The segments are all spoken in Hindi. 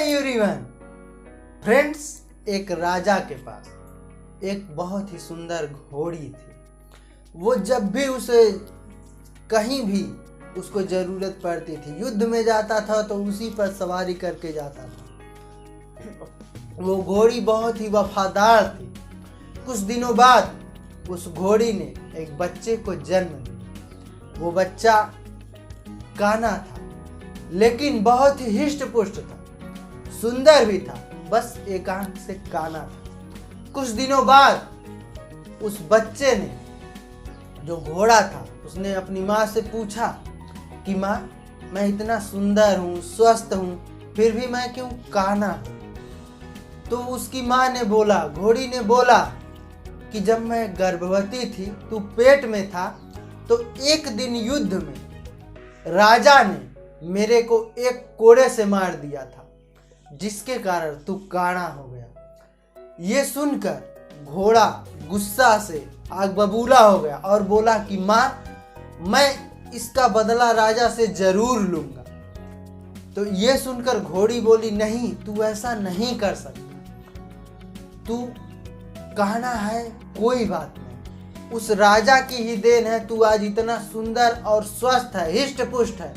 एवरीवन फ्रेंड्स, एक राजा के पास एक बहुत ही सुंदर घोड़ी थी। वो जब भी उसे कहीं भी उसको ज़रूरत पड़ती थी, युद्ध में जाता था तो उसी पर सवारी करके जाता था। वो घोड़ी बहुत ही वफादार थी। कुछ दिनों बाद उस घोड़ी ने एक बच्चे को जन्म दिया। वो बच्चा काना था, लेकिन बहुत ही हिष्ट पुष्ट था, सुंदर भी था, बस एक आंख से काना था। कुछ दिनों बाद उस बच्चे ने, जो घोड़ा था, उसने अपनी माँ से पूछा कि माँ, मैं इतना सुंदर हूँ, स्वस्थ हूँ, फिर भी मैं क्यों काना हूँ? तो उसकी माँ ने बोला, घोड़ी ने बोला कि जब मैं गर्भवती थी, तू पेट में था, तो एक दिन युद्ध में राजा ने मेरे को एक कोड़े से मार दिया था, जिसके कारण तू काना हो गया। ये सुनकर घोड़ा गुस्सा से आग बबूला हो गया और बोला कि माँ, मैं इसका बदला राजा से जरूर लूंगा। तो ये सुनकर घोड़ी बोली, नहीं, तू ऐसा नहीं कर सकता। तू कहना है, कोई बात नहीं, उस राजा की ही देन है, तू आज इतना सुंदर और स्वस्थ है, हिष्ट पुष्ट है।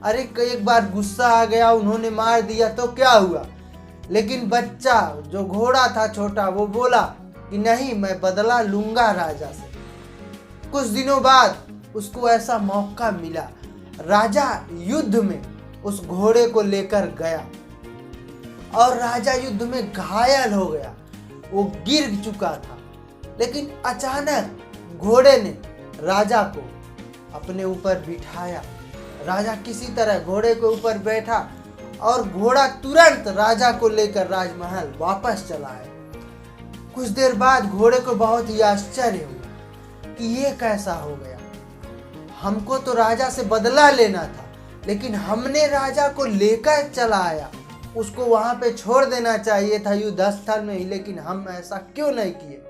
अरे एक बार गुस्सा आ गया, उन्होंने मार दिया तो क्या हुआ? लेकिन बच्चा, जो घोड़ा था छोटा, वो बोला कि नहीं, मैं बदला लूंगा राजा से। कुछ दिनों बाद उसको ऐसा मौका मिला, राजा युद्ध में उस घोड़े को लेकर गया और राजा युद्ध में घायल हो गया, वो गिर चुका था। लेकिन अचानक घोड़े ने राजा को अपने ऊपर बिठाया। राजा किसी तरह घोड़े के ऊपर बैठा और घोड़ा तुरंत राजा को लेकर राजमहल वापस चला आया। कुछ देर बाद घोड़े को बहुत ही आश्चर्य हुआ कि ये कैसा हो गया। हमको तो राजा से बदला लेना था, लेकिन हमने राजा को लेकर चला आया। उसको वहां पे छोड़ देना चाहिए था युद्ध स्थल में ही, लेकिन हम ऐसा क्यों नहीं किए?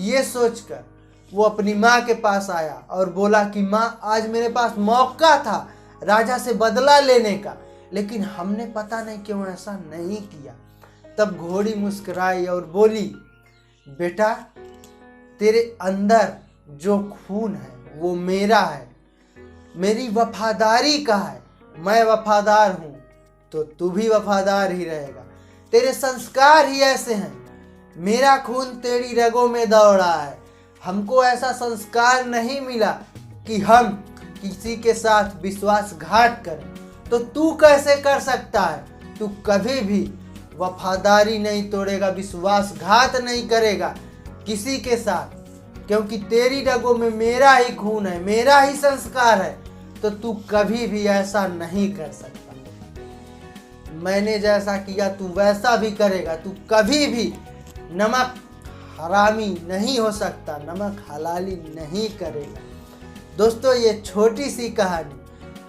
ये सोचकर वो अपनी माँ के पास आया और बोला कि माँ, आज मेरे पास मौका था राजा से बदला लेने का, लेकिन हमने पता नहीं क्यों ऐसा नहीं किया। तब घोड़ी मुस्कुराई और बोली, बेटा, तेरे अंदर जो खून है वो मेरा है, मेरी वफादारी का है। मैं वफादार हूँ तो तू भी वफादार ही रहेगा। तेरे संस्कार ही ऐसे हैं, मेरा खून तेरी रगों में दौड़ रहा है। हमको ऐसा संस्कार नहीं मिला कि हम किसी के साथ विश्वासघात करें, तो तू कैसे कर सकता है? तू कभी भी वफादारी नहीं तोड़ेगा, विश्वासघात नहीं करेगा किसी के साथ, क्योंकि तेरी रगों में मेरा ही खून है, मेरा ही संस्कार है, तो तू कभी भी ऐसा नहीं कर सकता। मैंने जैसा किया तू वैसा भी करेगा। तू कभी भी नमक हरामी नहीं हो सकता, नमक हलाली नहीं करेगा। दोस्तों, ये छोटी सी कहानी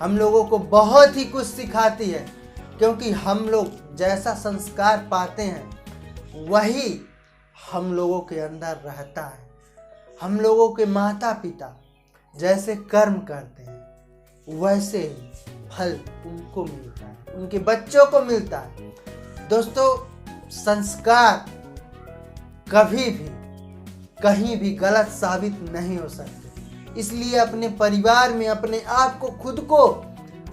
हम लोगों को बहुत ही कुछ सिखाती है, क्योंकि हम लोग जैसा संस्कार पाते हैं वही हम लोगों के अंदर रहता है। हम लोगों के माता पिता जैसे कर्म करते हैं, वैसे ही फल उनको मिलता है, उनके बच्चों को मिलता है। दोस्तों, संस्कार कभी भी कहीं भी गलत साबित नहीं हो सकते। इसलिए अपने परिवार में अपने आप को, खुद को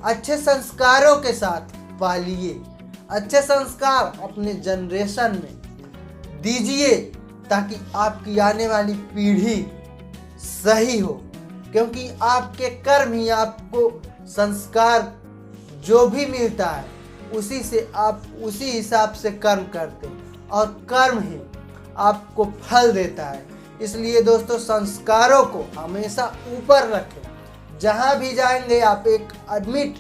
अच्छे संस्कारों के साथ पालिए। अच्छे संस्कार अपने जनरेशन में दीजिए, ताकि आपकी आने वाली पीढ़ी सही हो, क्योंकि आपके कर्म ही आपको संस्कार जो भी मिलता है उसी से आप उसी हिसाब से कर्म करते हैं, और कर्म ही आपको फल देता है। इसलिए दोस्तों, संस्कारों को हमेशा ऊपर रखें। जहाँ भी जाएंगे आप एक अमिट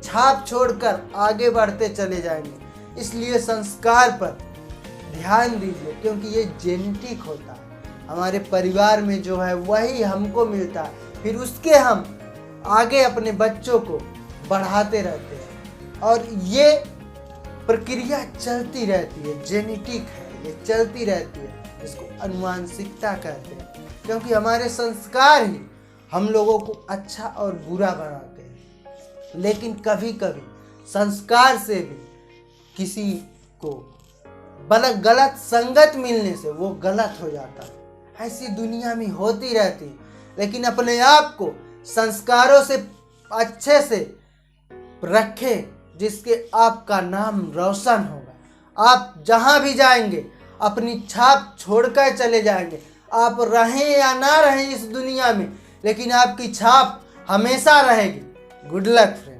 छाप छोड़कर आगे बढ़ते चले जाएंगे। इसलिए संस्कार पर ध्यान दीजिए, क्योंकि ये जेनेटिक होता है। हमारे परिवार में जो है वही हमको मिलता है, फिर उसके हम आगे अपने बच्चों को बढ़ाते रहते हैं, और ये प्रक्रिया चलती रहती है। जेनेटिक है, ये चलती रहती है, इसको अनुवांशिकता कहते हैं, क्योंकि हमारे संस्कार ही हम लोगों को अच्छा और बुरा बनाते हैं। लेकिन कभी कभी संस्कार से भी किसी को गलत संगत मिलने से वो गलत हो जाता है। ऐसी दुनिया में होती रहती है, लेकिन अपने आप को संस्कारों से अच्छे से रखें, जिसके आपका नाम रोशन होगा। आप जहाँ भी जाएंगे अपनी छाप छोड़कर चले जाएंगे। आप रहें या ना रहें इस दुनिया में, लेकिन आपकी छाप हमेशा रहेगी। Good luck friend.